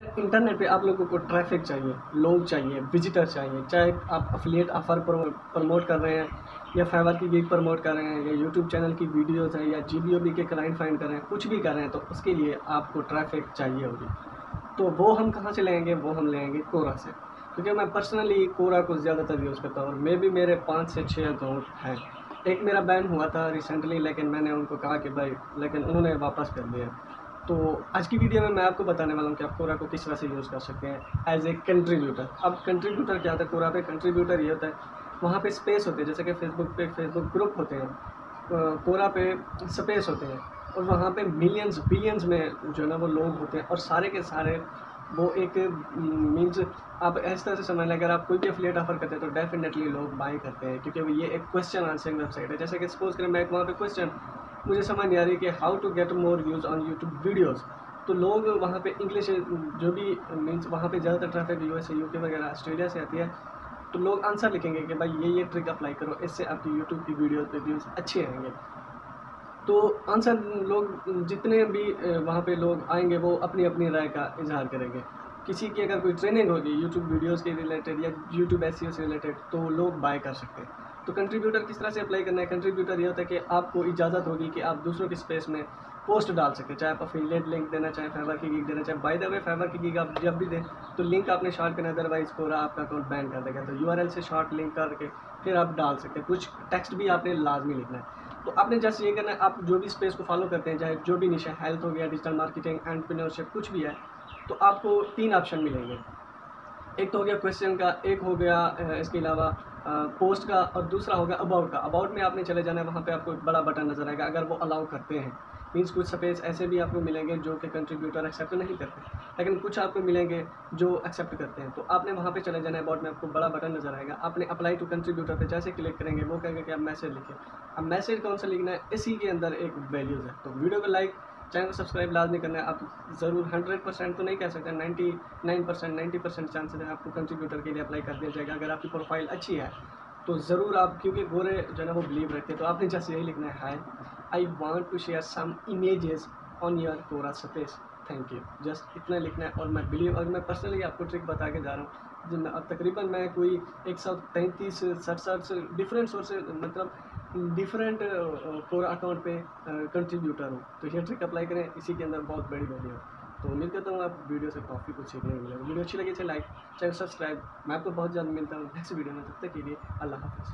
Internet पे आप लोगों को ट्रैफिक चाहिए, लोग चाहिए, विजिटर चाहिए, चाहे आप एफिलिएट ऑफ़र प्रमोट कर रहे हैं या फाइवर की गिग प्रमोट कर रहे हैं या यूट्यूब चैनल की वीडियोज़ हैं या जीबीओबी के क्लाइंट फाइंड कर रहे हैं, कुछ भी कर रहे हैं तो उसके लिए आपको ट्रैफिक चाहिए होगी। तो वो हम कहाँ से लेंगे? वो हम लेंगे कोरा से, क्योंकि मैं पर्सनली कोरा को ज़्यादातर यूज़ करता हूँ और मे भी मेरे 5 से 6 अकाउंट हैं। एक मेरा बैन हुआ था रिसेंटली, लेकिन मैंने उनको कहा कि भाई, लेकिन उन्होंने वापस कर दिया। तो आज की वीडियो में मैं आपको बताने वाला हूँ कि आप कोरा को किस तरह से यूज़ कर सकते हैं एज ए कंट्रीब्यूटर। अब कंट्रीब्यूटर क्या होता है? कोरा पे कंट्रीब्यूटर ये होता है, वहाँ पे स्पेस होती है, जैसे कि फेसबुक पे फेसबुक ग्रुप होते हैं, कोरा पे स्पेस होते हैं और वहाँ पे मिलियंस बिलियंस में जो है ना वो लोग होते हैं और सारे के सारे वो एक मीन्स आप इस तरह से समझ लें, अगर आप कोई भी एफिलिएट ऑफर करते हैं तो डेफिनेटली लोग बाय करते हैं, क्योंकि ये एक क्वेश्चन आंसरिंग वेबसाइट है। जैसे कि सपोज करें मैं एक वहाँ पे क्वेश्चन मुझे समझ नहीं आ रही कि how to get more views on YouTube videos, तो लोग वहाँ पे इंग्लिश जो भी मीन्स वहाँ पे ज़्यादातर ट्रैफिक यूएसए यूके वगैरह ऑस्ट्रेलिया से आती है, तो लोग आंसर लिखेंगे कि भाई ये ट्रिक अप्लाई करो, इससे आपकी यूट्यूब की वीडियो पे व्यूज़ अच्छे आएंगे। तो आंसर लोग जितने भी वहाँ पे लोग आएंगे वो अपनी अपनी राय का इजहार करेंगे। किसी की अगर कोई ट्रेनिंग होगी यूट्यूब वीडियोस के रिलेटेड या यूट्यूब एसईओ से रिलेटेड तो लोग बाय कर सकते हैं। तो कंट्रीब्यूटर किस तरह से अप्लाई करना है? कंट्रीब्यूटर ये होता है कि आपको इजाज़त होगी कि आप दूसरों की स्पेस में पोस्ट डाल सकते हैं, चाहे आप अफिलिएट लिंक देना, चाहे फाइवर की गिग देना, चाहे बाय द वे फाइवर की गिग आप जब भी दें तो लिंक आपने शॉर्ट करना, अदरवाइज़ कोरा आपका अकाउंट बैन कर देगा। तो यूआरएल से शॉर्ट लिंक करके फिर आप डाल सकते हैं। कुछ टेक्स्ट भी आपने लाजमी लिखना है। तो आपने जस्ट ये करना है, आप जो भी स्पेस को फॉलो करते हैं, चाहे जो भी निश है, हेल्थ हो गया, डिजिटल मार्केटिंग, एंटरप्रेन्योरशिप, कुछ भी है, तो आपको 3 ऑप्शन मिलेंगे। एक तो हो गया क्वेश्चन का, एक हो गया इसके अलावा पोस्ट का और दूसरा हो गया अबाउट का। अबाउट में आपने चले जाना है, वहाँ पे आपको एक बड़ा बटन नज़र आएगा अगर वो अलाउ करते हैं। मीन्स कुछ स्पेस ऐसे भी आपको मिलेंगे जो कि कंट्रीब्यूटर एक्सेप्ट नहीं करते, लेकिन कुछ आपको मिलेंगे जो एक्सेप्ट करते हैं। तो आपने वहाँ पे चले जाना है, अबाउट में आपको बड़ा बटन नज़र आएगा, आपने अप्लाई टू कंट्रीब्यूटर पे जैसे क्लिक करेंगे वो कहेंगे कि आप मैसेज लिखें। अब मैसेज कौन सा लिखना है? इसी के अंदर एक वैल्यूज़ है। तो वीडियो को लाइक, चैनल को सब्सक्राइब लाजमी करना है। आप ज़रूर 100% तो नहीं कह सकते, 99% 90% चांसेस है आपको कंट्रीब्यूटर के लिए अप्लाई कर दिया जाएगा अगर आपकी प्रोफाइल अच्छी है। तो ज़रूर आप, क्योंकि गोरे जो है ना वो बिलीव रखते हैं, तो आपने जस्ट यही लिखना है, hi I want to share some images on your Quora space, thank you. Just इतना लिखना है और मैं बिलीव, और मैं पर्सनली आपको ट्रिक बता के जा रहा हूँ जिनमें अब तकरीबन मैं कोई 133 67 डिफरेंट सोर्सेज, मतलब डिफरेंट कोरा अकाउंट पे कंट्रीब्यूटर हूँ। तो ये ट्रिक अप्लाई करें, इसी के अंदर बहुत बड़ी वैल्यू है। तो उम्मीद करता हूँ आप वीडियो से काफ़ी कुछ सीखने को मिलेगा। वीडियो अच्छी लगी तो लाइक, चैनल सब्सक्राइब। मैं आपको बहुत जल्द मिलता हूँ नेक्स्ट वीडियो में, तब तक के लिए अल्लाह हाफ़िज़।